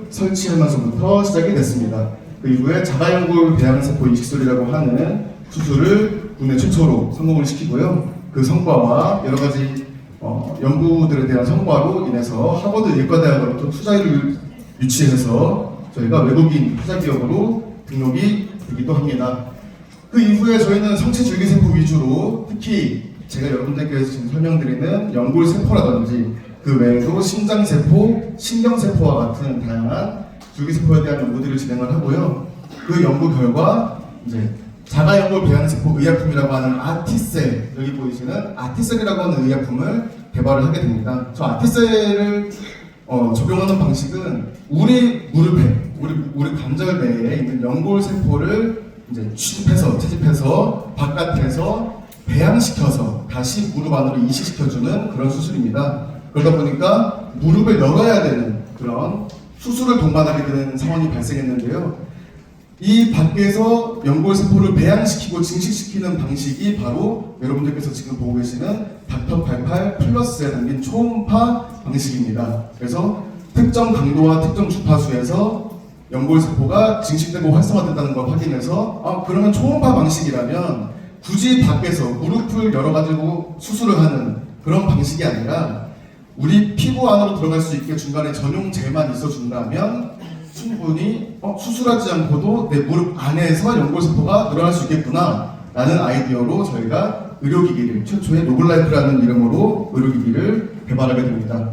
설치하면서부터 시작이 됐습니다. 그 이후에 자가연골 배양세포 이식술이라고 하는 수술을 국내 최초로 성공을 시키고요. 그 성과와 여러 가지 연구들에 대한 성과로 인해서 하버드 예과대학으로부터 투자를 유치해서 저희가 외국인 투자 기업으로 등록이 되기도 합니다. 그 이후에 저희는 성체 줄기세포 위주로 특히 제가 여러분들께 지금 설명드리는 연골세포라든지 그 외에도 심장세포, 신경세포와 같은 다양한 줄기세포에 대한 연구들을 진행을 하고요. 그 연구 결과 이제 자가연골 배양세포 의약품이라고 하는 아티셀, 여기 보이시는 아티셀이라고 하는 의약품을 개발을 하게 됩니다. 저 아티셀을 적용하는 방식은 우리 무릎에, 우리 관절 내에 있는 연골세포를 이제 채집해서 바깥에서 배양시켜서 다시 무릎 안으로 이식시켜주는 그런 수술입니다. 그러다 보니까 무릎을 열어야 되는 그런 수술을 동반하게 되는 상황이 발생했는데요. 이 밖에서 연골세포를 배양시키고 증식시키는 방식이 바로 여러분들께서 지금 보고 계시는 닥터88 플러스에 담긴 초음파 방식입니다. 그래서 특정 강도와 특정 주파수에서 연골세포가 증식되고 활성화된다는 걸 확인해서 그러면 초음파 방식이라면 굳이 밖에서 무릎을 열어가지고 수술을 하는 그런 방식이 아니라 우리 피부 안으로 들어갈 수 있게 중간에 전용재만 있어준다면 충분히 수술하지 않고도 내 무릎 안에서 연골세포가 늘어날 수 있겠구나 라는 아이디어로 저희가 의료기기를 최초의 노블라이프라는 이름으로 의료기기를 개발하게 됩니다.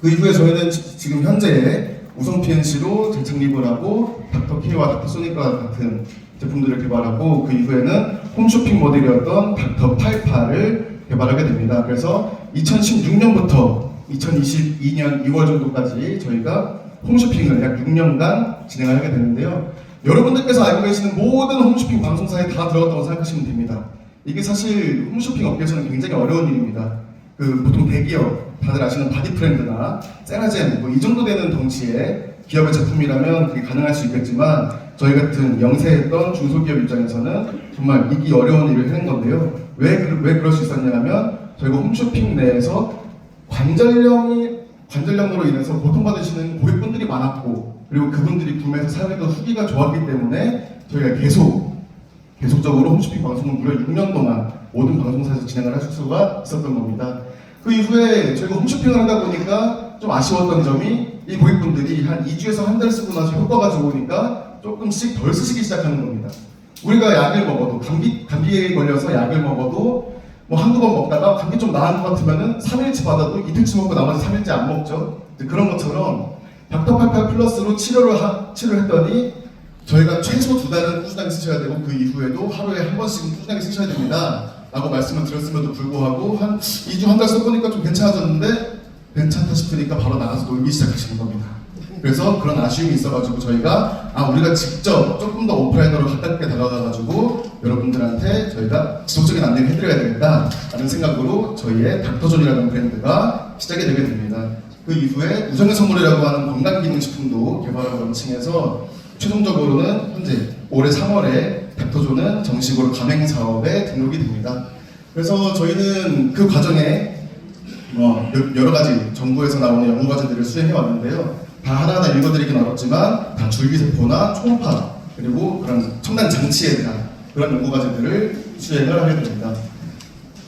그 이후에 저희는 지금 현재 우성 PNC로 재창립을 하고 닥터K와 닥터소닉과 같은 제품들을 개발하고 그 이후에는 홈쇼핑 모델이었던 닥터88을 개발하게 됩니다. 그래서 2016년부터 2022년 2월 정도까지 저희가 홈쇼핑을 약 6년간 진행을 하게 되는데요. 여러분들께서 알고 계시는 모든 홈쇼핑 방송사에 다 들어갔다고 생각하시면 됩니다. 이게 사실 홈쇼핑 업계에서는 굉장히 어려운 일입니다. 보통 대기업, 다들 아시는 바디프렌드나 세라젬 이 정도 되는 덩치의 기업의 제품이라면 그게 가능할 수 있겠지만 저희 같은 영세했던 중소기업 입장에서는 정말 이기 어려운 일을 해낸 건데요. 왜 그럴 수 있었냐면 저희가 홈쇼핑 내에서 관절염으로 인해서 고통받으시는 고객분들이 많았고 그리고 그분들이 구매해서 사용했던 후기가 좋았기 때문에 저희가 계속적으로 홈쇼핑 방송을 무려 6년 동안 모든 방송사에서 진행을 할 수가 있었던 겁니다. 그 이후에 저희가 홈쇼핑을 하다 보니까 좀 아쉬웠던 점이 이 고객분들이 한 2주에서 한 달 쓰고 나서 효과가 좋으니까 조금씩 덜 쓰시기 시작하는 겁니다. 우리가 약을 먹어도 감기에 걸려서 약을 먹어도 한두 번 먹다가 감기 좀 나은 것 같으면은 3일치 받아도 이틀치 먹고 나머지 3일째 안 먹죠. 그런 것처럼 닥터88 플러스로 치료를 했더니 저희가 최소 2달은 꾸준하게 쓰셔야 되고 그 이후에도 하루에 한 번씩은 꾸준하게 쓰셔야 됩니다 라고 말씀을 드렸음에도 불구하고 한 2주 한 달 써보니까 좀 괜찮아졌는데 괜찮다 싶으니까 바로 나가서 놀기 시작하시는 겁니다. 그래서 그런 아쉬움이 있어가지고 저희가 우리가 직접 조금 더 오프라인으로 가깝게 다가가가지고 여러분들한테 저희가 지속적인 안내를 해드려야 되겠다 라는 생각으로 저희의 닥터존이라는 브랜드가 시작이 되게 됩니다. 그 이후에 우정의 선물이라고 하는 건강기능식품도 개발하고 런칭해서 최종적으로는 현재 올해 3월에 닥터존은 정식으로 가맹사업에 등록이 됩니다. 그래서 저희는 그 과정에 여러 가지 정부에서 나오는 연구과제들을 수행해 왔는데요. 다 하나하나 읽어드리긴 어렵지만 다 줄기세포나 초음파 그리고 그런 첨단 장치에 대한 그런 연구과제들을 수행을 하게 됩니다.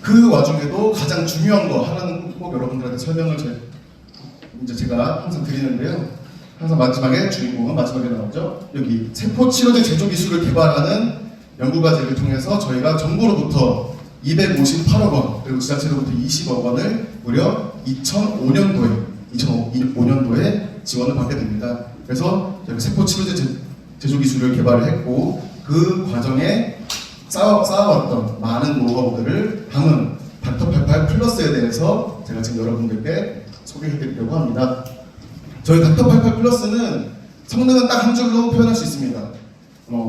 그 와중에도 가장 중요한 거 하나는 꼭 여러분들한테 설명을 제가 항상 드리는데요. 항상 주인공은 마지막에 나오죠. 여기 세포치료제 제조 기술을 개발하는 연구과제를 통해서 저희가 정부로부터 258억 원 그리고 지자체로부터 20억 원을 무려 2005년도에 지원을 받게 됩니다. 그래서 저희가 세포치료제 제조 기술을 개발을 했고 그 과정에 쌓아왔던 많은 노하우들을 담은 닥터88 플러스에 대해서 제가 지금 여러분들께 소개해드리려고 합니다. 저희 닥터88 플러스는 성능은 딱 한 줄로 표현할 수 있습니다.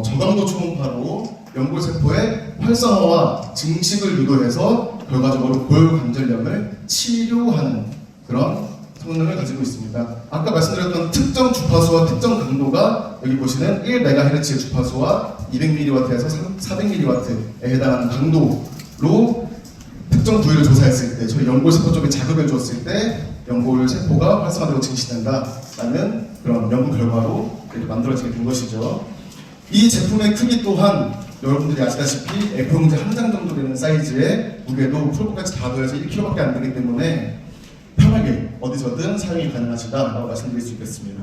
저강도 초음파로 연골세포의 활성화와 증식을 유도해서 결과적으로 골관절염을 치료하는 그런 성능을 가지고 있습니다. 아까 말씀드렸던 특정 주파수와 특정 강도가 여기 보시는 1MHz의 주파수와 200mW에서 400mW에 해당하는 강도로 특정 부위를 조사했을 때 저희 연골세포 쪽에 자극을 줬을 때 연골세포가 활성화되고 증식된다라는 그런 연구 결과로 이렇게 만들어지게 된 것이죠. 이 제품의 크기 또한 여러분들이 아시다시피 A4용지 한 장 정도 되는 사이즈의 무게도 풀업까지 다 더해서 1kg밖에 안 되기 때문에 편하게 어디서든 사용이 가능하시다라고 말씀드릴 수 있겠습니다.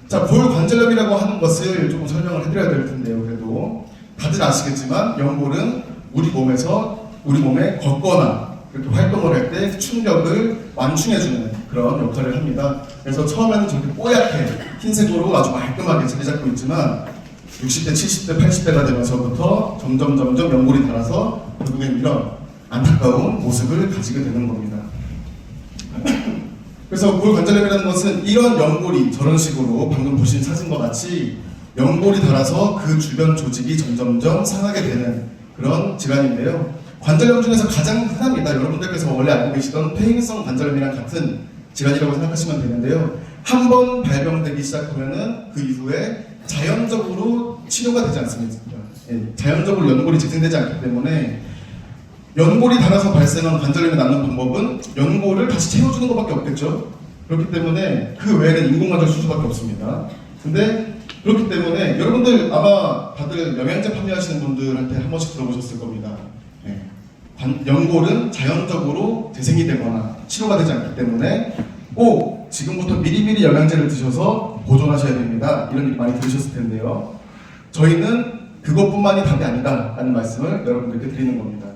자, 볼 관절염이라고 하는 것을 조금 설명을 해드려야 될 텐데요. 그래도 다들 아시겠지만 연골은 우리 몸에 걷거나 이렇게 활동을 할 때 충격을 완충해주는 그런 역할을 합니다. 그래서 처음에는 저렇게 뽀얗게 흰색으로 아주 말끔하게 자리 잡고 있지만 60대, 70대, 80대가 되면서부터 점점 연골이 닳아서 결국엔 이런 안타까운 모습을 가지게 되는 겁니다. 그래서 볼 관절염이라는 것은 이런 연골이 저런 식으로 방금 보신 사진과 같이 연골이 닳아서 그 주변 조직이 점점 상하게 되는 그런 질환인데요. 관절염 중에서 가장 흔합니다. 여러분들께서 원래 알고 계시던 퇴행성 관절염이랑 같은 질환이라고 생각하시면 되는데요. 한 번 발병되기 시작하면은 그 이후에 자연적으로 치료가 되지 않습니다. 자연적으로 연골이 재생되지 않기 때문에 연골이 닳아서 발생한 관절염이 낫는 방법은 연골을 다시 채워주는 것밖에 없겠죠. 그렇기 때문에 그 외에는 인공관절 수술밖에 없습니다. 근데 그렇기 때문에 여러분들 아마 다들 영양제 판매하시는 분들한테 한 번씩 들어보셨을 겁니다. 연골은 자연적으로 재생이 되거나 치료가 되지 않기 때문에 꼭 지금부터 미리미리 영양제를 드셔서 보존하셔야 됩니다. 이런 얘기 많이 들으셨을 텐데요. 저희는 그것뿐만이 답이 아니다라는 말씀을 여러분들께 드리는 겁니다.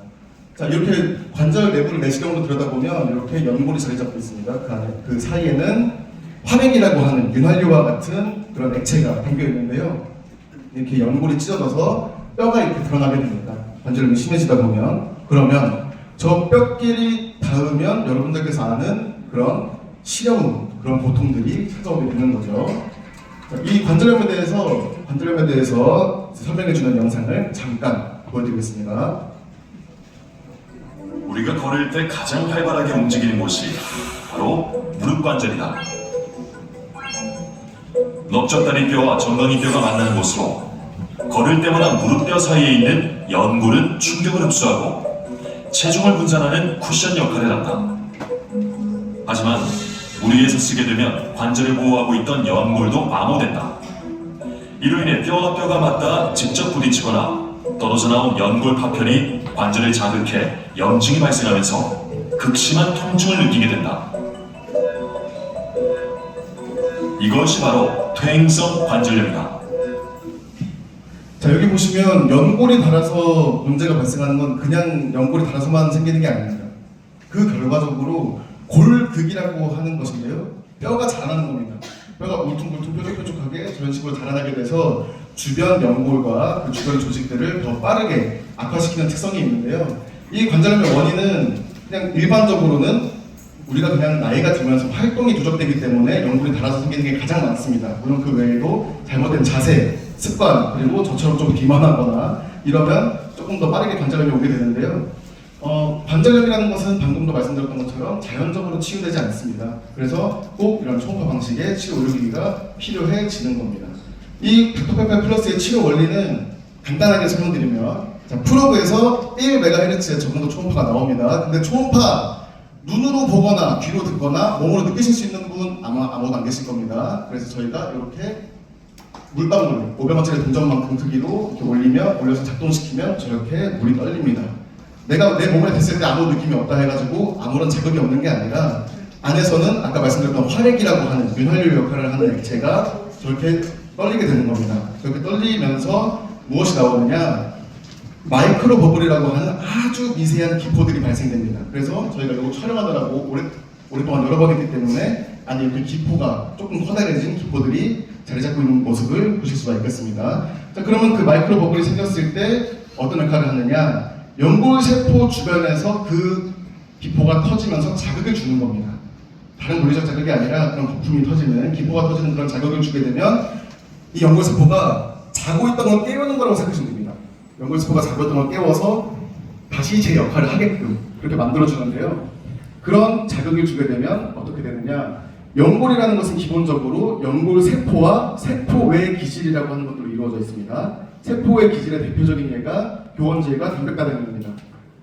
자, 이렇게 관절 내부를 내시경으로 들여다보면 이렇게 연골이 자리 잡고 있습니다. 그 사이에는 화맥이라고 하는 윤활유와 같은 그런 액체가 담겨 있는데요. 이렇게 연골이 찢어져서 뼈가 이렇게 드러나게 됩니다. 관절염이 심해지다 보면. 그러면 저 뼈끼리 닿으면 여러분들께서 아는 그런 시려운 그런 고통들이 찾아오게 되는 거죠. 자, 이 관절염에 대해서 설명해주는 영상을 잠깐 보여드리겠습니다. 우리가 걸을 때 가장 활발하게 움직이는 곳이 바로 무릎 관절이다. 넓적다리뼈와 정강이뼈가 만나는 곳으로 걸을 때마다 무릎뼈 사이에 있는 연골은 충격을 흡수하고 체중을 분산하는 쿠션 역할을 한다. 하지만 무리해서 쓰게 되면 관절을 보호하고 있던 연골도 마모된다. 이로 인해 뼈와 뼈가 맞닿아 직접 부딪히거나 떨어져 나온 연골 파편이 관절을 자극해 염증이 발생하면서 극심한 통증을 느끼게 된다. 이것이 바로 퇴행성 관절염이다. 자, 여기 보시면 연골이 닳아서 문제가 발생하는 건 그냥 연골이 닳아서만 생기는 게 아닙니다. 그 결과적으로 골극이라고 하는 것인데요. 뼈가 자라는 겁니다. 뼈가 울퉁불퉁 뾰족뾰족하게 저런 식으로 자라나게 돼서 주변 연골과 그 주변 조직들을 더 빠르게 악화시키는 특성이 있는데요. 이 관절염의 원인은 그냥 일반적으로는 우리가 그냥 나이가 들면서 활동이 누적되기 때문에 연골이 닳아서 생기는 게 가장 많습니다. 물론 그 외에도 잘못된 자세, 습관, 그리고 저처럼 좀 비만하거나 이러면 조금 더 빠르게 관절염이 오게 되는데요. 관절염이라는 것은 방금도 말씀드렸던 것처럼 자연적으로 치유되지 않습니다. 그래서 꼭 이런 초음파 방식의 치료 의료기기가 필요해지는 겁니다. 이 닥터페퍼 플러스의 치료 원리는 간단하게 설명드리면, 자, 프로브에서 1MHz의 저정도 초음파가 나옵니다. 근데 초음파 눈으로 보거나 귀로 듣거나 몸으로 느끼실 수 있는 분 아무도 안 계실 겁니다. 그래서 저희가 이렇게 물방울 500원짜리 동전만큼 크기로 이렇게 올려서 작동시키면 저렇게 물이 떨립니다. 내가 내 몸에 댔을 때 아무 느낌이 없다 해가지고 아무런 자극이 없는 게 아니라 안에서는 아까 말씀드렸던 화맥이라고 하는 윤활유 역할을 하는 액체가 저렇게 떨리게 되는 겁니다. 저렇게 떨리면서 무엇이 나오느냐, 마이크로 버블이라고 하는 아주 미세한 기포들이 발생됩니다. 그래서 저희가 이거 촬영하느라고 오랫동안 여러 번 했기 때문에 안에 이렇게 기포가 조금 커다래진 기포들이 자리 잡고 있는 모습을 보실 수가 있겠습니다. 자, 그러면 그 마이크로 버블이 생겼을 때 어떤 역할을 하느냐, 연골 세포 주변에서 그 기포가 터지면서 자극을 주는 겁니다. 다른 물리적 자극이 아니라 그런 거품이 터지는, 기포가 터지는 그런 자극을 주게 되면 이 연골 세포가 자고 있던 걸 깨우는 거라고 생각하시면 됩니다. 연골 세포가 자고 있던 걸 깨워서 다시 제 역할을 하게끔 그렇게 만들어주는데요. 그런 자극을 주게 되면 어떻게 되느냐, 연골이라는 것은 기본적으로 연골 세포와 세포 외 기질이라고 하는 것들로 이루어져 있습니다. 세포 외 기질의 대표적인 예가 교원질과 단백가당입니다.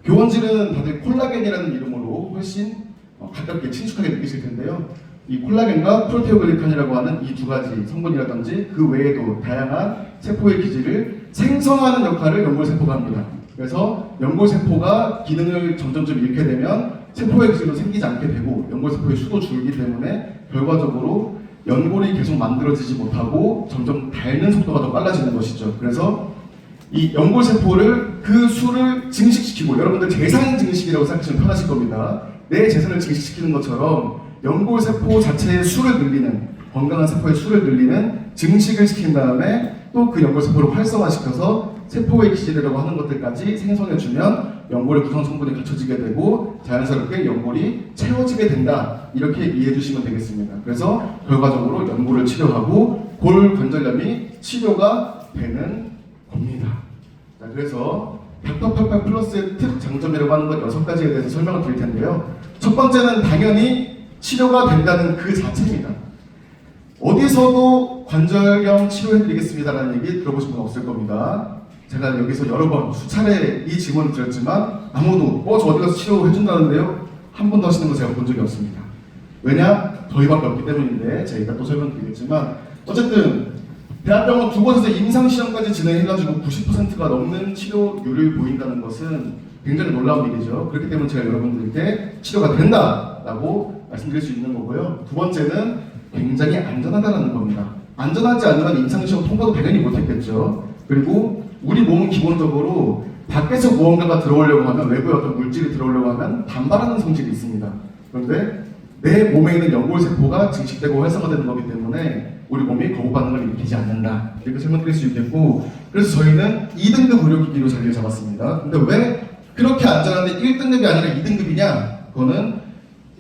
교원질은 다들 콜라겐이라는 이름으로 훨씬 가깝게 친숙하게 느끼실 텐데요. 이 콜라겐과 프로테오글리칸이라고 하는 이 두 가지 성분이라든지 그 외에도 다양한 세포의 기질을 생성하는 역할을 연골세포가 합니다. 그래서 연골세포가 기능을 점점점 잃게 되면 세포의 기질도 생기지 않게 되고 연골세포의 수도 줄기 때문에 결과적으로 연골이 계속 만들어지지 못하고 점점 닳는 속도가 더 빨라지는 것이죠. 그래서 이 연골세포를 그 수를 증식시키고, 여러분들 재산 증식이라고 생각하시면 편하실 겁니다. 내 재산을 증식시키는 것처럼 연골세포 자체의 수를 늘리는, 건강한 세포의 수를 늘리는 증식을 시킨 다음에 또 그 연골세포를 활성화시켜서 세포의 기질이라고 하는 것들까지 생성해주면 연골의 구성 성분이 갖춰지게 되고 자연스럽게 연골이 채워지게 된다, 이렇게 이해해 주시면 되겠습니다. 그래서 결과적으로 연골을 치료하고 골관절염이 치료가 되는 겁니다. 자, 그래서 닥터88 플러스의 특 장점이라고 하는 것 6가지에 대해서 설명을 드릴 텐데요. 첫 번째는 당연히 치료가 된다는 그 자체입니다. 어디서도 관절염 치료해드리겠습니다라는 얘기 들어보신 분 없을 겁니다. 제가 여기서 여러 번 수차례 이 질문을 드렸지만 아무도 저 어디 가서 치료해준다는데요? 한 번도 하시는 거 제가 본 적이 없습니다. 왜냐? 저희밖에 없기 때문인데 제가 또 설명드리겠지만, 어쨌든 대학병원 2곳에서 임상시험까지 진행해가지고 90%가 넘는 치료율을 보인다는 것은 굉장히 놀라운 일이죠. 그렇기 때문에 제가 여러분들께 치료가 된다라고 말씀드릴 수 있는 거고요. 두 번째는 굉장히 안전하다는 겁니다. 안전하지 않으면 임상시험 통과도 당연히 못했겠죠. 그리고 우리 몸은 기본적으로 밖에서 무언가가 들어오려고 하면, 외부의 어떤 물질이 들어오려고 하면 반발하는 성질이 있습니다. 그런데 내 몸에 있는 연골세포가 증식되고 활성화되는 거기 때문에 우리 몸이 거부 반응을 일으키지 않는다, 이렇게 설명드릴 수 있겠고, 그래서 저희는 2등급 의료기기로 자리를 잡았습니다. 근데 왜 그렇게 안전한데 1등급이 아니라 2등급이냐? 그거는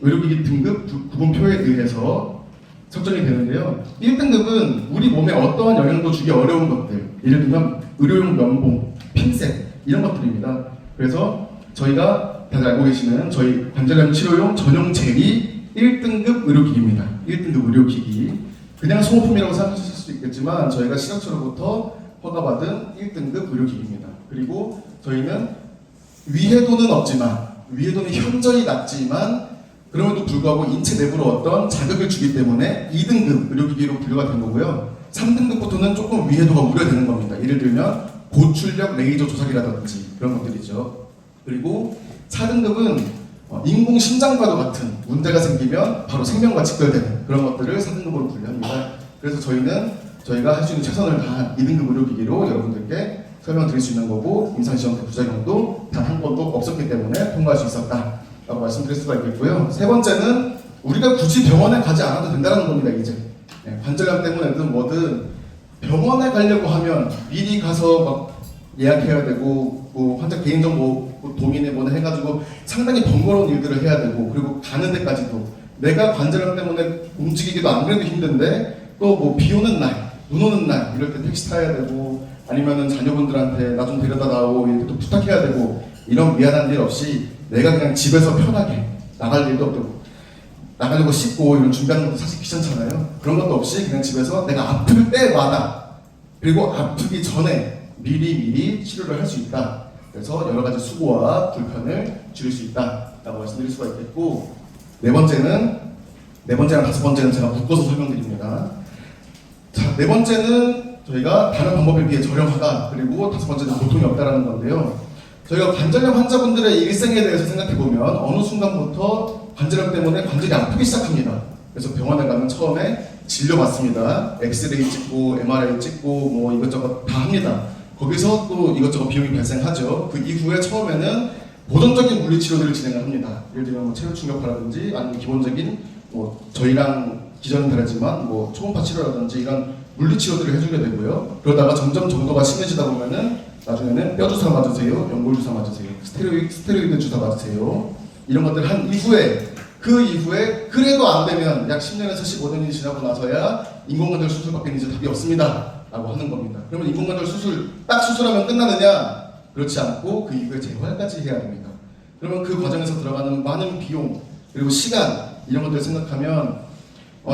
의료기기 등급 구분표에 의해서 설정이 되는데요. 1등급은 우리 몸에 어떠한 영향도 주기 어려운 것들, 예를 들면 의료용 면봉, 핀셋, 이런 것들입니다. 그래서 저희가 다들 알고 계시는 저희 관절염 치료용 전용 젤이 1등급 의료기기입니다. 1등급 의료기기. 그냥 소모품이라고 생각하실 수도 있겠지만 저희가 식약처로부터 허가받은 1등급 의료기기입니다. 그리고 저희는 위해도는 없지만, 위해도는 현저히 낮지만 그럼에도 불구하고 인체 내부로 어떤 자극을 주기 때문에 2등급 의료기기로 분류가 된 거고요. 3등급부터는 조금 위해도가 우려되는 겁니다. 예를 들면 고출력 레이저 조작이라든지 그런 것들이죠. 그리고 4등급은 인공심장과도 같은 문제가 생기면 바로 생명과 직결되는 그런 것들을 4등급으로 분류합니다. 그래서 저희가 할 수 있는 최선을 다한 2등급 의료기기로 여러분들께 설명드릴 수 있는 거고, 임상시험 부작용도 단 한 번도 없었기 때문에 통과할 수 있었다 라고 말씀드릴 수가 있겠고요. 세 번째는 우리가 굳이 병원에 가지 않아도 된다는 겁니다. 이제 관절염 때문에든 뭐든 병원에 가려고 하면 미리 가서 막 예약해야 되고, 뭐 환자 개인정보 동의네 뭐네 해가지고 상당히 번거로운 일들을 해야 되고, 그리고 가는 데까지도 내가 관절염 때문에 움직이기도 안 그래도 힘든데 또 뭐 비 오는 날, 눈 오는 날 이럴 때 택시 타야 되고, 아니면은 자녀분들한테 나 좀 데려다 다오 이렇게 또 부탁해야 되고, 이런 미안한 일 없이 내가 그냥 집에서 편하게 나갈 일도 없고, 나가려고 씻고 이런 준비하는 것도 사실 귀찮잖아요. 그런 것도 없이 그냥 집에서 내가 아플 때마다, 그리고 아프기 전에 미리 치료를 할 수 있다. 그래서 여러 가지 수고와 불편을 줄일 수 있다라고 말씀드릴 수가 있겠고, 네 번째랑 다섯 번째는 제가 묶어서 설명드립니다. 자, 네 번째는 저희가 다른 방법에 비해 저렴하다, 그리고 다섯 번째는 고통이 없다라는 건데요. 저희가 관절염 환자분들의 일생에 대해서 생각해보면 어느 순간부터 관절염 때문에 관절이 아프기 시작합니다. 그래서 병원에 가면 처음에 진료받습니다. 엑스레이 찍고 MRI 찍고 뭐 이것저것 다 합니다. 거기서 또 이것저것 비용이 발생하죠. 그 이후에 처음에는 보존적인 물리치료들을 진행을 합니다. 예를 들면 뭐 체류충격파라든지 아니면 기본적인 뭐 저희랑 기전은 다르지만 뭐 초음파 치료라든지 이런 물리치료들을 해주게 되고요. 그러다가 점점 정도가 심해지다 보면은 나중에는 뼈주사 맞으세요, 연골주사 맞으세요, 스테로이드 주사 맞으세요, 이런 것들 한 이후에, 그 이후에 그래도 안 되면 약 10년에서 15년이 지나고 나서야 인공관절 수술밖에 이제 답이 없습니다 라고 하는 겁니다. 그러면 인공관절 수술 딱 수술하면 끝나느냐? 그렇지 않고 그 이후에 재활까지 해야 됩니다. 그러면 그 과정에서 들어가는 많은 비용 그리고 시간, 이런 것들을 생각하면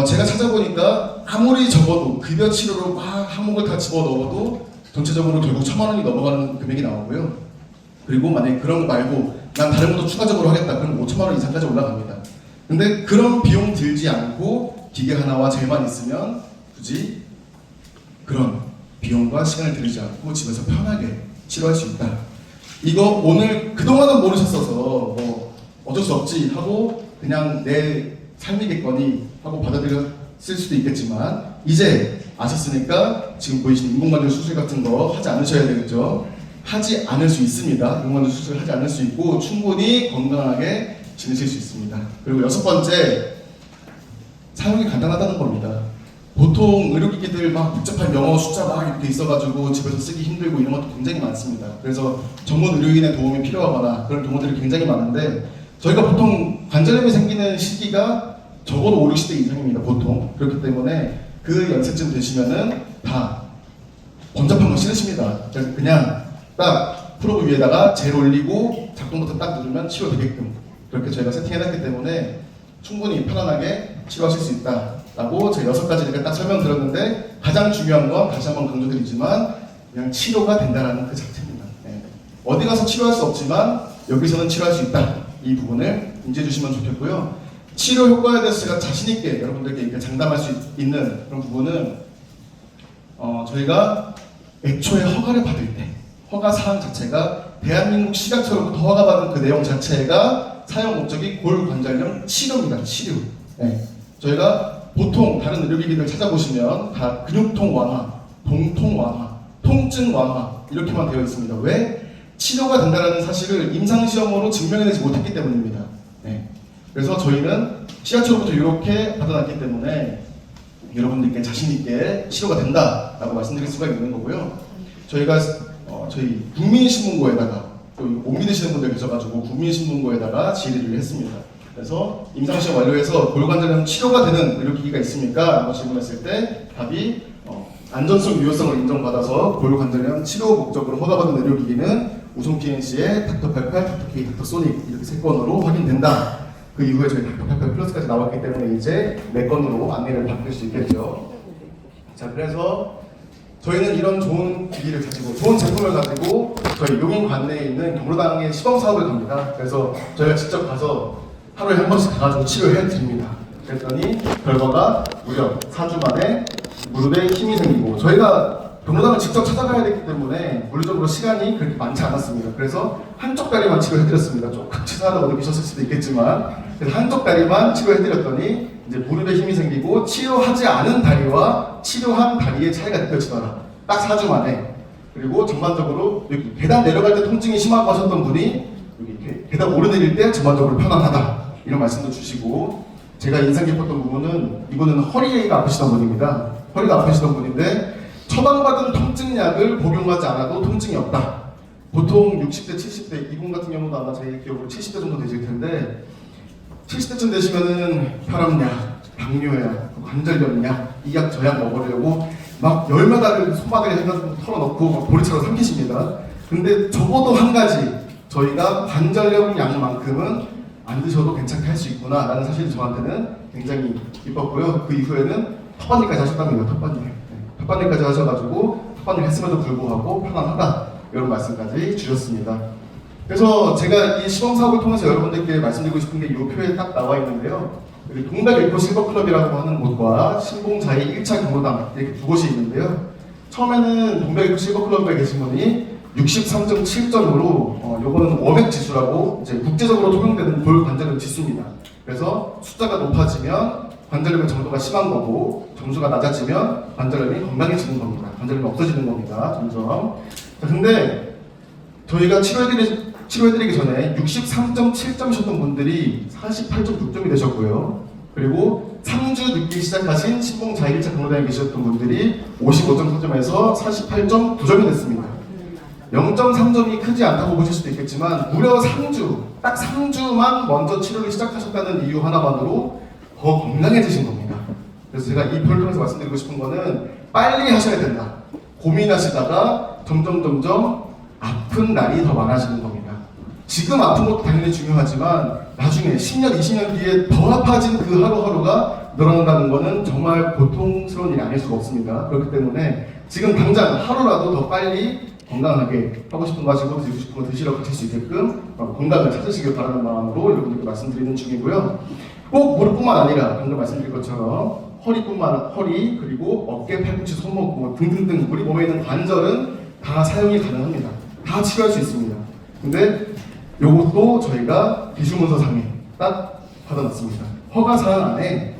제가 찾아보니까 아무리 적어도 급여 치료로 막 항목을 다 집어넣어도 전체적으로 결국 1,000만 원이 넘어가는 금액이 나오고요. 그리고 만약에 그런 거 말고 난 다른 것도 추가적으로 하겠다, 그럼 5,000만 원 이상까지 올라갑니다. 근데 그런 비용 들지 않고 기계 하나와 젤만 있으면 굳이 그런 비용과 시간을 들이지 않고 집에서 편하게 치료할 수 있다. 이거 오늘 그동안은 모르셨어서 뭐 어쩔 수 없지 하고 그냥 내 삶이겠거니 하고 받아들였을 수도 있겠지만 이제 아셨으니까 지금 보이시는 인공관절 수술 같은 거 하지 않으셔야 되겠죠. 하지 않을 수 있습니다. 인공관절 수술 하지 않을 수 있고 충분히 건강하게 지내실 수 있습니다. 그리고 여섯 번째, 사용이 간단하다는 겁니다. 보통 의료기기들 막 복잡한 영어 숫자 막 이렇게 있어가지고 집에서 쓰기 힘들고 이런 것도 굉장히 많습니다. 그래서 전문 의료인의 도움이 필요하거나 그런 경우들이 굉장히 많은데 저희가 보통 관절염이 생기는 시기가 적어도 5, 60대 이상입니다. 보통. 그렇기 때문에 그 연세쯤 되시면은 다 번잡한 거 싫으십니다. 그래서 그냥 딱 프로브 위에다가 젤 올리고 작동 버튼 딱 누르면 치료되게끔 그렇게 저희가 세팅해놨기 때문에 충분히 편안하게 치료하실 수 있다라고 제가 6가지 제가 딱 설명드렸는데 가장 중요한 건 다시 한번 강조드리지만 그냥 치료가 된다는 그 자체입니다. 네. 어디 가서 치료할 수 없지만 여기서는 치료할 수 있다. 이 부분을 인지해 주시면 좋겠고요. 치료 효과에 대해서 제가 자신 있게 여러분들께 이렇게 장담할 수 있는 그런 부분은 저희가 애초에 허가를 받을 때 허가 사항 자체가 대한민국 식약처로부터 허가받은 그 내용 자체가 사용 목적이 골관절염 치료입니다. 치료. 네. 저희가 보통 다른 의료기기들 찾아보시면 다 근육통 완화, 동통 완화, 통증 완화 이렇게만 되어 있습니다. 왜? 치료가 된다는 사실을 임상시험으로 증명해내지 못했기 때문입니다. 네. 그래서 저희는 식약처로부터 이렇게 받아놨기 때문에 여러분들께 자신있게 치료가 된다라고 말씀드릴 수가 있는 거고요. 저희가 저희 국민신문고에다가 또 못 믿으시는 분들 계셔가지고 국민신문고에다가 질의를 했습니다. 그래서 임상시험 완료해서 골관절염 치료가 되는 의료기기가 있습니까? 라고 질문했을 때 답이 안전성, 유효성을 인정받아서 골관절염 치료 목적으로 허가받은 의료기기는 우송 PNC의 닥터88, 닥터K, 닥터소닉 이렇게 3건으로 확인된다. 그 이후에 저희 닥터88 플러스까지 나왔기 때문에 이제 4건으로 안내를 받을 수 있겠죠. 자, 그래서 저희는 이런 좋은 기기를 가지고 좋은 제품을 가지고 저희 용인 관내에 있는 경로당에 시범 사업을 갑니다. 그래서 저희가 직접 가서 하루에 한 번씩 가가지고 치료해 드립니다. 그랬더니 결과가 무려 4주 만에 무릎에 힘이 생기고 저희가 경로당을 직접 찾아가야 되기 때문에 물리적으로 시간이 그렇게 많지 않았습니다. 그래서 한쪽 다리만 치료해드렸습니다. 조금 치사하다고 느끼셨을 수도 있겠지만 그래서 한쪽 다리만 치료해드렸더니 이제 무릎에 힘이 생기고 치료하지 않은 다리와 치료한 다리의 차이가 느껴지더라. 딱 4주 만에. 그리고 전반적으로 여기 계단 내려갈 때 통증이 심하고 하셨던 분이 여기 계단 오르내릴 때 전반적으로 편안하다. 이런 말씀도 주시고 제가 인상 깊었던 부분은 이분은 허리가 아프시던 분입니다. 허리가 아프시던 분인데 처방받은 통증약을 복용하지 않아도 통증이 없다. 보통 60대, 70대 이분 같은 경우도 아마 제 기억으로 70대 정도 되실 텐데 70대쯤 되시면은 혈압약, 당뇨약, 관절염약, 이 약 저 약 먹으려고 막 열마다를 손바닥에 해가지고 털어놓고 막 보리차로 삼키십니다. 근데 적어도 한 가지 저희가 관절염 약만큼은 안 드셔도 괜찮게 할 수 있구나 라는 사실이 저한테는 굉장히 기뻤고요. 그 이후에는 턱받이까지 하셨답니다. 턱받이까지 하셔가지고 턱받이 했음에도 불구하고 편안하다 이런 말씀까지 주셨습니다. 그래서 제가 이 시범사업을 통해서 여러분들께 말씀드리고 싶은 게 이 표에 딱 나와 있는데요. 여기 동백일보 실버클럽이라고 하는 곳과 신봉자의 1차 경로당 이렇게 두 곳이 있는데요. 처음에는 동백일보 실버클럽에 계신 분이 63.7점으로 요거는 워맥 지수라고 이제 국제적으로 통용되는 골관절염 지수입니다. 그래서 숫자가 높아지면 관절염의 정도가 심한 거고 점수가 낮아지면 관절염이 건강해지는 겁니다. 관절염이 없어지는 겁니다. 점점. 자, 근데 저희가 치료해드리기 전에 63.7점이셨던 분들이 48.6점이 되셨고요. 그리고 3주 늦게 시작하신 신봉 자의 1차 경로당에 계셨던 분들이 55.4점에서 48.9점이 됐습니다. 0.3점이 크지 않다고 보실 수도 있겠지만 무려 3주, 딱 3주만 먼저 치료를 시작하셨다는 이유 하나만으로 더 건강해지신 겁니다. 그래서 제가 이 표를 통해서 말씀드리고 싶은 거는 빨리 하셔야 된다. 고민하시다가 점점 아픈 날이 더 많아지는 겁니다. 지금 아픈 것도 당연히 중요하지만 나중에 10년, 20년 뒤에 더 아파진 그 하루하루가 늘어난다는 것은 정말 고통스러운 일이 아닐 수가 없습니다. 그렇기 때문에 지금 당장 하루라도 더 빨리 건강하게 하고 싶은 거 하시고 드시고 싶은 거 드시러 가실 수 있게끔 건강을 찾으시길 바라는 마음으로 여러분들께 말씀드리는 중이고요. 꼭 무릎뿐만 아니라 방금 말씀드린 것처럼 허리 그리고 어깨, 팔꿈치, 손목 뭐 등등등 우리 몸에 있는 관절은 다 사용이 가능합니다. 다 치료할 수 있습니다. 근데 요것도 저희가 기술문서상에 딱 받아놨습니다. 허가사항 안에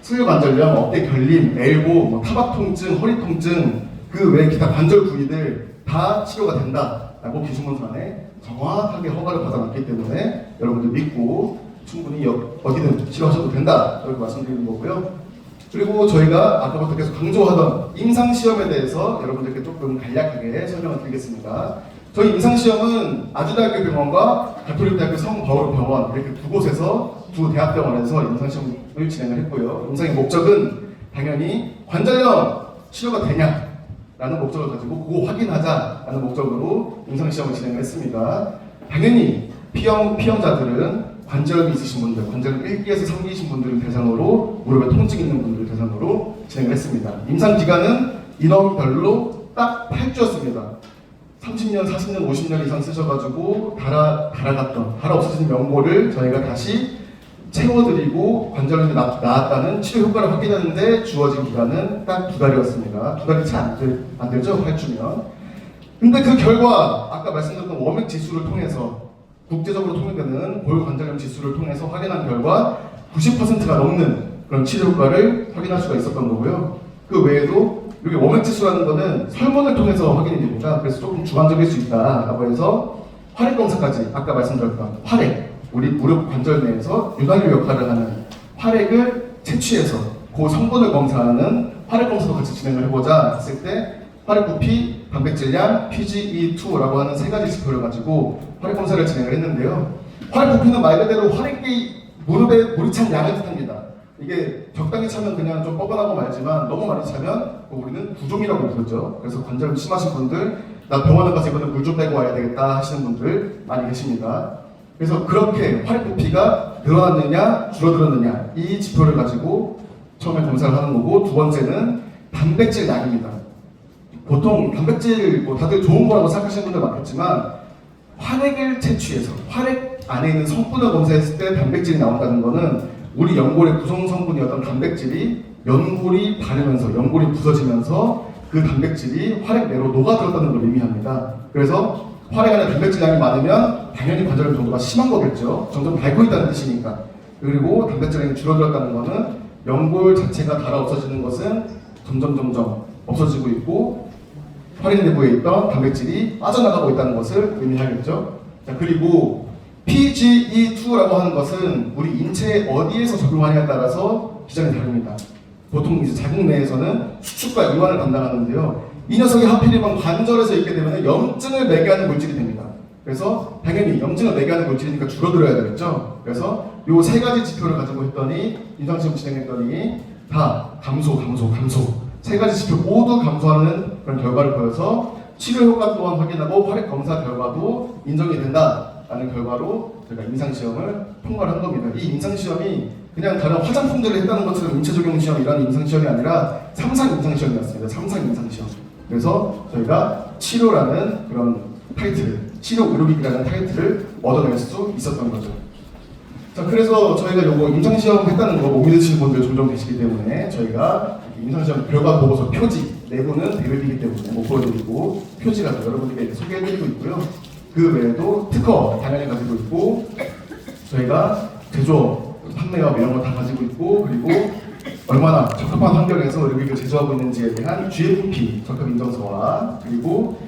수요관절염, 어깨 결림, 엘보, 뭐 타박 통증, 허리 통증 그 외 기타 관절 부위들 다 치료가 된다라고 기술문서안에 정확하게 허가를 받아놨기 때문에 여러분들 믿고 충분히 어디든 치료하셔도 된다 이렇게 말씀드리는 거고요. 그리고 저희가 아까부터 계속 강조하던 임상시험에 대해서 여러분들께 조금 간략하게 설명을 드리겠습니다. 저희 임상시험은 아주대학교병원과 가톨릭대학교 성바울병원 이렇게 두 곳에서 두 대학병원에서 임상시험을 진행을 했고요. 임상의 목적은 당연히 관절염 치료가 되냐라는 목적을 가지고 그거 확인하자라는 목적으로 임상시험을 진행을 했습니다. 당연히 피험자들은 관절염이 있으신 분들, 관절염 1기에서 3기이신 분들을 대상으로 무릎에 통증 있는 분들을 대상으로 진행을 했습니다. 임상 기간은 인원별로 딱 8주였습니다. 30년, 40년, 50년 이상 쓰셔가지고 달아 없어진 명보를 저희가 다시 채워드리고 관절염이 나았다는 치료 효과를 확인하는데 주어진 기간은 딱 2달이었습니다. 2달이 잘 안 되죠? 8주면. 근데 그 결과 아까 말씀드렸던 워맥 지수를 통해서 국제적으로 통용되는 골관절염 지수를 통해서 확인한 결과 90%가 넘는 그런 치료 효과를 확인할 수가 있었던 거고요. 그 외에도 여기 워맥 지수라는 거는 설문을 통해서 확인이 됩니다. 그래서 조금 주관적일 수 있다라고 해서 활액 검사까지 아까 말씀드렸던 활액, 우리 무릎 관절 내에서 유관료 역할을 하는 활액을 채취해서 그 성분을 검사하는 활액 검사도 같이 진행을 해보자 했을 때 활액 부피, 단백질량, PGE2라고 하는 세 가지 지표를 가지고 활액 검사를 진행을 했는데요. 활액 부피는 말 그대로 활액이 무릎에 물이 찬 양을 뜻합니다. 이게 적당히 차면 그냥 좀 뻐근하고 말지만 너무 많이 차면 우리는 부종이라고 부르죠. 그래서 관절염 심하신 분들, 나 병원에 가서 이거는 물 좀 빼고 와야 되겠다 하시는 분들 많이 계십니다. 그래서 그렇게 활액 부피가 늘어났느냐 줄어들었느냐 이 지표를 가지고 처음에 검사를 하는 거고, 두 번째는 단백질 양입니다. 보통 단백질 뭐 다들 좋은 거라고 생각하시는 분들 많겠지만 활액을 채취해서 활액 안에 있는 성분을 검사했을 때 단백질이 나온다는 거는 우리 연골의 구성 성분이었던 단백질이 연골이 바르면서 연골이 부서지면서 그 단백질이 활액 내로 녹아들었다는 걸 의미합니다. 그래서 활액 안에 단백질량이 많으면 당연히 관절염 정도가 심한 거겠죠. 점점 닳고 있다는 뜻이니까. 그리고 단백질량이 줄어들었다는 거는 연골 자체가 닳아 없어지는 것은 점점 없어지고 있고 활액 내부에 있던 단백질이 빠져나가고 있다는 것을 의미하겠죠. 자, 그리고 PGE2라고 하는 것은 우리 인체에 어디에서 적용하냐에 따라서 기전이 다릅니다. 보통 이제 자국 내에서는 수축과 이완을 담당하는데요. 이 녀석이 하필이면 관절에서 있게 되면 염증을 매개하는 물질이 됩니다. 그래서 당연히 염증을 매개하는 물질이니까 줄어들어야 되겠죠. 그래서 요 세 가지 지표를 가지고 했더니 임상시험 진행했더니 다 감소 세 가지 지표 모두 감소하는 그런 결과를 보여서 치료 효과 또한 확인하고 활액 검사 결과도 인정이 된다라는 결과로 저희가 임상시험을 통과를 한 겁니다. 이 임상시험이 그냥 다른 화장품들을 했다는 것처럼 인체적용 시험 이런 임상시험이 아니라 삼상 임상시험이었습니다. 삼상 임상시험. 그래서 저희가 치료라는 그런 타이틀을, 치료 의료기기라는 타이틀을 얻어낼 수 있었던 거죠. 자, 그래서 저희가 요거 임상시험 했다는 거 못 믿으시는 분들 종종 계시기 때문에 저희가 임상시험 결과 보고서 표지, 내부는 대립이기 때문에 못 보여드리고 표지가 여러분들께 소개해드리고 있고요. 그 외에도 특허 당연히 가지고 있고 저희가 제조업, 판매업 이런 거 다 가지고 있고, 그리고 얼마나 적합한 환경에서 의료기기를 제조하고 있는지에 대한 GMP 적합 인정서와, 그리고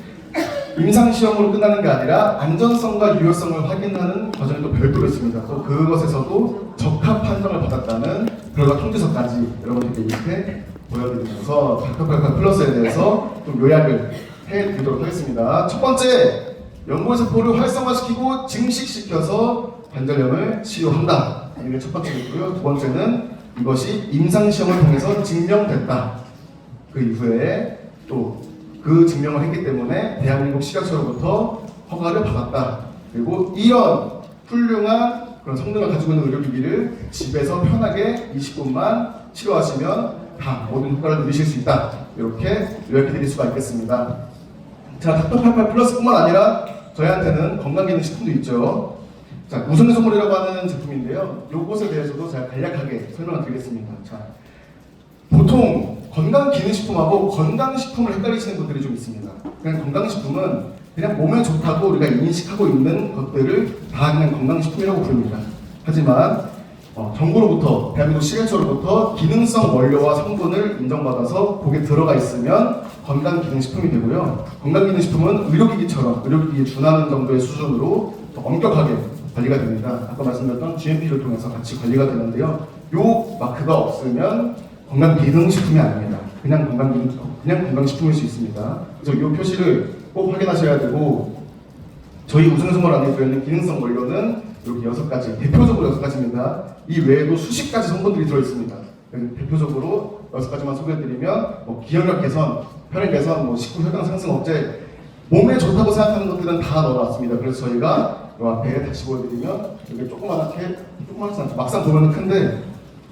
임상시험으로 끝나는 게 아니라 안전성과 유효성을 확인하는 과정이 또 별도로 있습니다. 또 그것에서도 적합 판정을 받았다는 결과 통지서까지 여러분들께 이렇게 보여드리면서 닥터팔팔 플러스에 대해서 좀 요약을 해드리도록 하겠습니다. 첫 번째, 연골세포를 활성화시키고 증식시켜서 관절염을 치료한다. 이게 첫 번째이고요. 두 번째는 이것이 임상시험을 통해서 증명됐다. 그 이후에 또 그 증명을 했기 때문에 대한민국 식약처로부터 허가를 받았다. 그리고 이런 훌륭한 그런 성능을 가지고 있는 의료기기를 집에서 편하게 20분만 치료하시면 다 모든 효과를 누리실 수 있다. 이렇게 요약해 드릴 수가 있겠습니다. 자, 닥터팔팔 플러스뿐만 아니라 저희한테는 건강기능식품도 있죠. 자, 우선의 선물이라고 하는 제품인데요. 요것에 대해서도 제가 간략하게 설명을 드리겠습니다. 자, 보통 건강기능식품하고 건강식품을 헷갈리시는 분들이 좀 있습니다. 그냥 건강식품은 그냥 몸에 좋다고 우리가 인식하고 있는 것들을 다 그냥 건강식품이라고 부릅니다. 하지만 정부로부터, 대한민국 식약처로부터 기능성 원료와 성분을 인정받아서 거기에 들어가 있으면 건강기능식품이 되고요. 건강기능식품은 의료기기처럼 의료기기에 준하는 정도의 수준으로 엄격하게 관리가 됩니다. 아까 말씀드렸던 GMP를 통해서 같이 관리가 되는데요. 요 마크가 없으면 건강기능식품이 아닙니다. 그냥 건강식품일 수 있습니다. 그래서 이 표시를 꼭 확인하셔야 되고, 저희 우승선물 안에 들어있는 기능성 원료는 이렇게 6가지, 대표적으로 6가지입니다. 이 외에도 수십 가지 성분들이 들어있습니다. 대표적으로 6가지만 소개해드리면 기억력 개선, 혈액 개선, 식후 혈당 상승 억제, 몸에 좋다고 생각하는 것들은 다 넣어놨습니다. 그래서 저희가 이 앞에 다시 보여드리면 여기 조그맣지 않죠. 막상 보면 큰데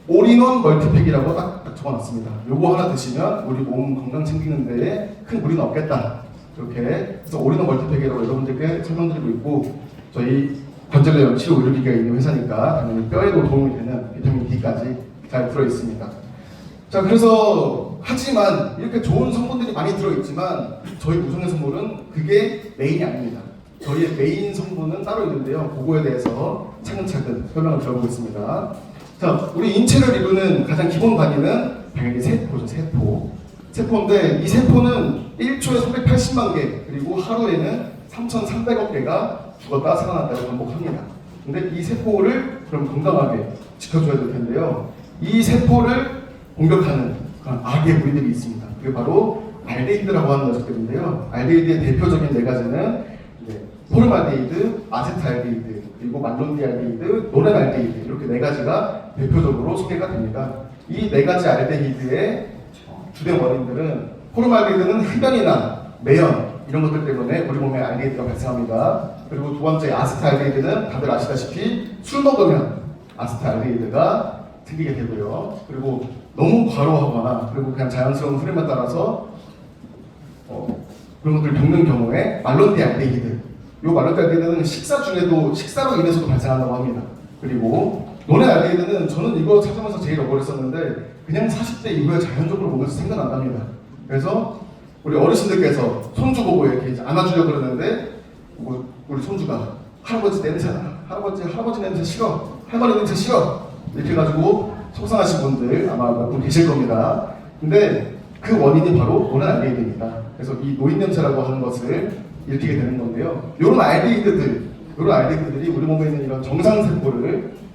올인원 멀티팩이라고 딱 적어놨습니다. 요거 하나 드시면 우리 몸 건강 챙기는 데에 큰 무리는 없겠다. 이렇게 그래서 올인원 멀티팩이라고 여러분들께 설명드리고 있고, 저희 관절염 치료 의료기기가 있는 회사니까 당연히 뼈에도 도움이 되는 비타민 D까지 잘 들어있습니다. 자, 그래서 하지만 이렇게 좋은 성분들이 많이 들어있지만 저희 우선의 선물은 그게 메인이 아닙니다. 저희의 메인 성분은 따로 있는데요. 그거에 대해서 차근차근 설명을 들어보겠습니다. 자, 우리 인체를 이루는 가장 기본 단위는 당연히 세포죠. 세포인데 이 세포는 1초에 380만 개, 그리고 하루에는 3,300억 개가 죽었다 살아났다고 반복합니다. 근데 이 세포를 그럼 건강하게 지켜줘야 될 텐데요. 이 세포를 공격하는 그런 악의 무리들이 있습니다. 그게 바로 알데히드라고 하는 녀석들인데요. 알데히드의 대표적인 4가지는 포름알데히드, 아세트알데히드, 그리고 말론디알데히드, 노렌알데히드, 이렇게 4가지가 대표적으로 소개가 됩니다. 이 4가지 알데히드의 주된 원인들은, 포름알데히드는 흡연이나 매연 이런 것들 때문에 우리 몸에 알데히드가 발생합니다. 그리고 두 번째 아세트알데히드는 다들 아시다시피 술 먹으면 아세트알데히드가 생기게 되고요. 그리고 너무 과로하거나 그리고 그냥 자연스러운 흐름에 따라서 그런 것들을 겪는 경우에 말론디알데히드, 이 말론디알데히드는 식사 중에도 식사로 인해서도 발생한다고 합니다. 그리고 노렌알데히드는 저는 이거 찾으면서 제일 억울했었는데 그냥 40대 이후에 자연적으로 몸에서 생겨난답니다. 그래서 우리 어르신들께서 손주 보고 이렇게 안아주려고 그러는데 우리 손주가 할아버지 냄새 나, 할아버지 냄새 싫어, 할머니 냄새 싫어, 이렇게 해가지고 속상하신 분들 아마 몇 분 계실 겁니다. 근데 그 원인이 바로 노렌알데히드입니다. 그래서 이 노인 냄새라고 하는 것을 일으키게 되는 건데요. 이런 알데히드들이 우리 몸에 있는 이런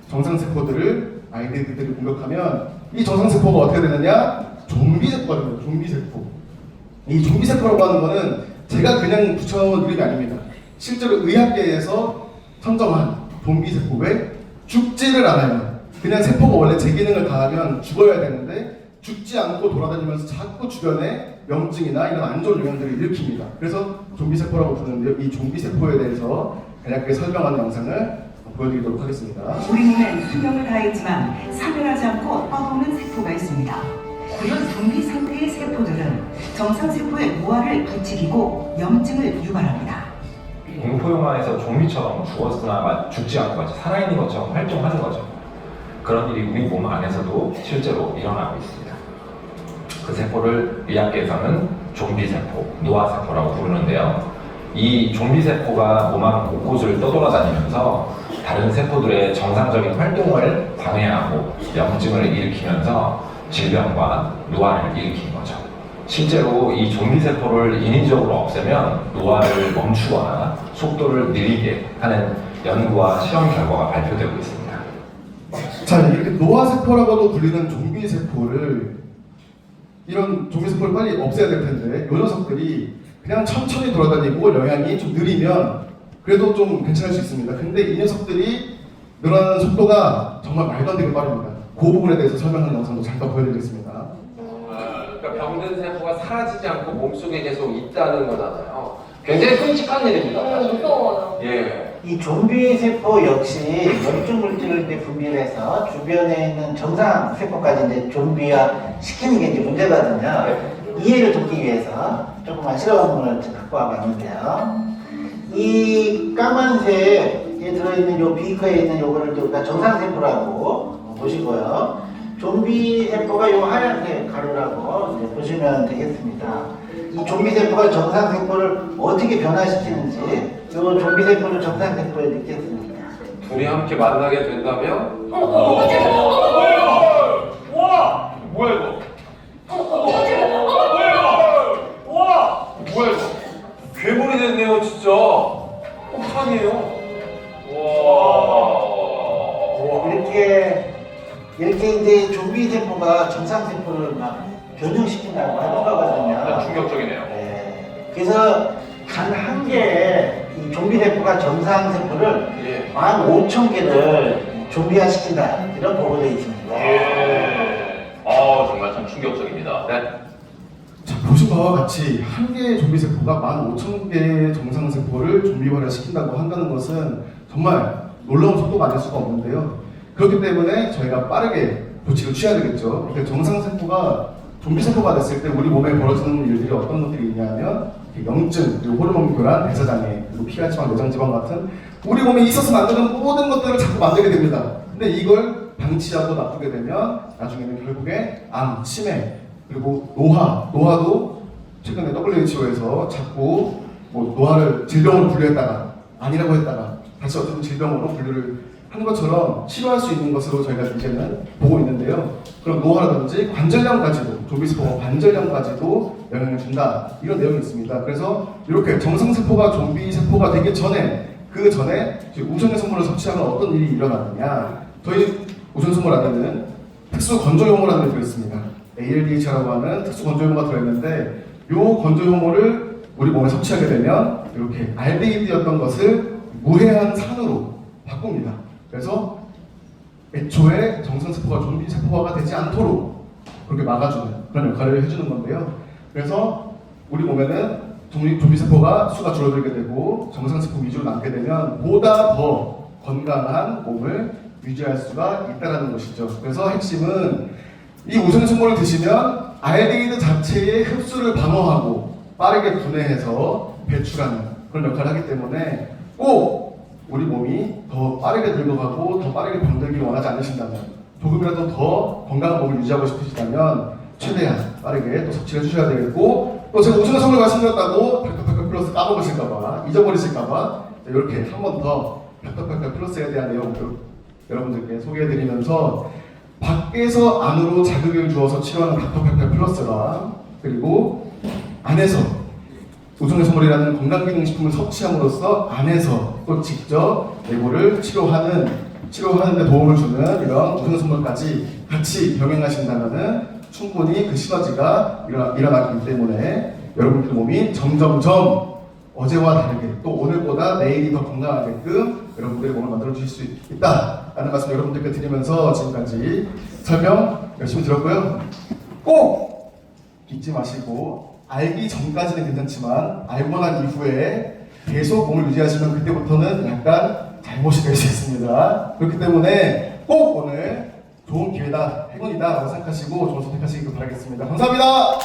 정상세포들을 알데히드들이 공격하면 이 정상세포가 어떻게 되느냐? 좀비세포가 됩니다. 좀비세포. 이 좀비세포라고 하는 거는 제가 그냥 붙여놓은 이름이 아닙니다. 실제로 의학계에서 선정한 좀비세포. 왜? 죽지를 않아요. 그냥 세포가 원래 제 기능을 다하면 죽어야 되는데 죽지 않고 돌아다니면서 자꾸 주변에 염증이나 이런 안 좋은 영향들을 일으킵니다. 그래서 좀비세포라고 부르는데요. 이 좀비세포에 대해서 간략하게 설명하는 영상을 보여드리도록 하겠습니다. 우리 몸엔 수명을 다했지만 사별하지 않고 떠도는 세포가 있습니다. 이런 좀비 상태의 세포들은 정상세포의 노화를 부추기고 염증을 유발합니다. 공포 영화에서 좀비처럼 죽었으나 죽지 않고 마치 살아있는 것처럼 활동하는 거죠. 그런 일이 우리 몸 안에서도 실제로 일어나고 있습니다. 그 세포를 의학계에서는 좀비세포, 노화세포라고 부르는데요. 이 좀비세포가 몸 안 곳곳을 떠돌아다니면서 다른 세포들의 정상적인 활동을 방해하고 염증을 일으키면서 질병과 노화를 일으키는 거죠. 실제로 이 좀비세포를 인위적으로 없애면 노화를 멈추거나 속도를 느리게 하는 연구와 실험 결과가 발표되고 있습니다. 자, 이렇게 노화세포라고도 불리는 좀비세포를, 이런 좀비세포를 빨리 없애야 될 텐데 이 녀석들이 그냥 천천히 돌아다니고 영향이 좀 느리면 그래도 좀 괜찮을 수 있습니다. 근데 이 녀석들이 늘어나는 속도가 정말 말도 안 되게 빠릅니다. 그 부분에 대해서 설명하는 영상도 잠깐 보여드리겠습니다. 그러니까 병든 세포가 사라지지 않고 몸속에 계속 있다는 거잖아요. 굉장히 끔찍한 일입니다. 무서워요. 예. 이 좀비 세포 역시 염증 물질을 이제 분비해서 주변에 있는 정상 세포까지 이제 좀비화 시키는 게 이제 문제거든요. 이해를 돕기 위해서 조그만 실험을 갖고 와봤는데요. 이 까만색 좀비에 들어있는 요 비커에 있는 요거를 우리가 정상세포라고 보시고요. 좀비 세포가 요 하얀색 가루라고 이제 보시면 되겠습니다. 이 좀비 세포가 정상 세포를 어떻게 변화시키는지 요 좀비 세포를 정상 세포에 넣겠습니다. 둘이 함께 만나게 된다면 와! 뭐야 이거? 뭐야 이거? 괴물이 됐네요 진짜. 폭탄이에요. 와. 이렇게 이제 좀비 세포가 정상 세포를 막 변형시킨다고 하는 거거든요. 충격적이네요. 네. 그래서 단 한 개의 이 좀비 세포가 정상 세포를 예. 15,000개를 좀비화시킨다 이런 보고되어 있습니다. 예. 정말 참 충격적입니다. 네. 자, 보신 바와 같이 한 개의 좀비 세포가 15,000개의 정상 세포를 좀비화를 시킨다고 한다는 것은 정말 놀라운 속도가 아닐 수가 없는데요. 그렇기 때문에 저희가 빠르게 조치를 취해야 되겠죠. 그러니까 정상 세포가 좀비 세포가 됐을 때 우리 몸에 벌어지는 일들이 어떤 것들이 있냐면 염증, 그리고 호르몬 교란, 대사장애, 그리고 피하지방, 내장지방 같은 우리 몸에 있어서는 안 되는 모든 것들을 자꾸 만들게 됩니다. 근데 이걸 방치하고 놔두게 되면 나중에는 결국에 암, 치매, 그리고 노화도 최근에 WHO에서 자꾸 뭐 노화를 질병으로 분류했다가 아니라고 했다가 다시 어떤 질병으로 분류를 한 것처럼 치료할 수 있는 것으로 저희가 이제는 보고 있는데요. 그럼 노화라든지 관절염까지도, 좀비세포가 관절염까지도 영향을 준다, 이런 내용이 있습니다. 그래서 이렇게 정상세포가 좀비세포가 되기 전에, 그 전에 우선의 선물을 섭취하면 어떤 일이 일어나느냐, 저희 우선 선물 안에는 특수 건조효모라는 게 들어있습니다. ALDH라고 하는 특수 건조효모가 들어있는데, 이 건조효모를 우리 몸에 섭취하게 되면 이렇게 알데히드였던 것을 무해한 산으로 바꿉니다. 그래서 애초에 정상세포가 좀비세포화가 되지 않도록 그렇게 막아주는 그런 역할을 해주는 건데요. 그래서 우리 몸에는 좀비세포가 수가 줄어들게 되고 정상세포 위주로 남게 되면 보다 더 건강한 몸을 유지할 수가 있다는 것이죠. 그래서 핵심은 이 우선 선물을 드시면 알데히드 자체의 흡수를 방어하고 빠르게 분해해서 배출하는 그런 역할을 하기 때문에 꼭 우리 몸이 더 빠르게 늙어가고 더 빠르게 병들기 원하지 않으신다면, 조금이라도 더 건강한 몸을 유지하고 싶으시다면 최대한 빠르게 또 섭취를 해주셔야 되겠고, 또 제가 우승의 선물 말씀드렸다고 닥터페커 플러스 까먹으실까봐, 잊어버리실까봐 이렇게 한 번 더 닥터페커 플러스에 대한 내용을 여러분들께 소개해드리면서, 밖에서 안으로 자극을 주어서 치료하는 닥터페커 플러스가, 그리고 안에서 우선의 선물이라는 건강기능식품을 섭취함으로써 안에서 또 직접 내부를 치료하는데 도움을 주는 이런 우선의 선물까지 같이 병행하신다면 충분히 그 시너지가 일어나기 때문에 여러분들 몸이 점점점 어제와 다르게 또 오늘보다 내일이 더 건강하게끔 여러분들의 몸을 만들어 주실 수 있다라는 말씀 여러분들께 드리면서 지금까지 설명 열심히 들었고요. 꼭 잊지 마시고, 알기 전까지는 괜찮지만 알고 난 이후에 계속 몸을 유지하시면 그때부터는 약간 잘못이 될 수 있습니다. 그렇기 때문에 꼭 오늘 좋은 기회다, 행운이다 라고 생각하시고 좋은 선택하시길 바라겠습니다. 감사합니다.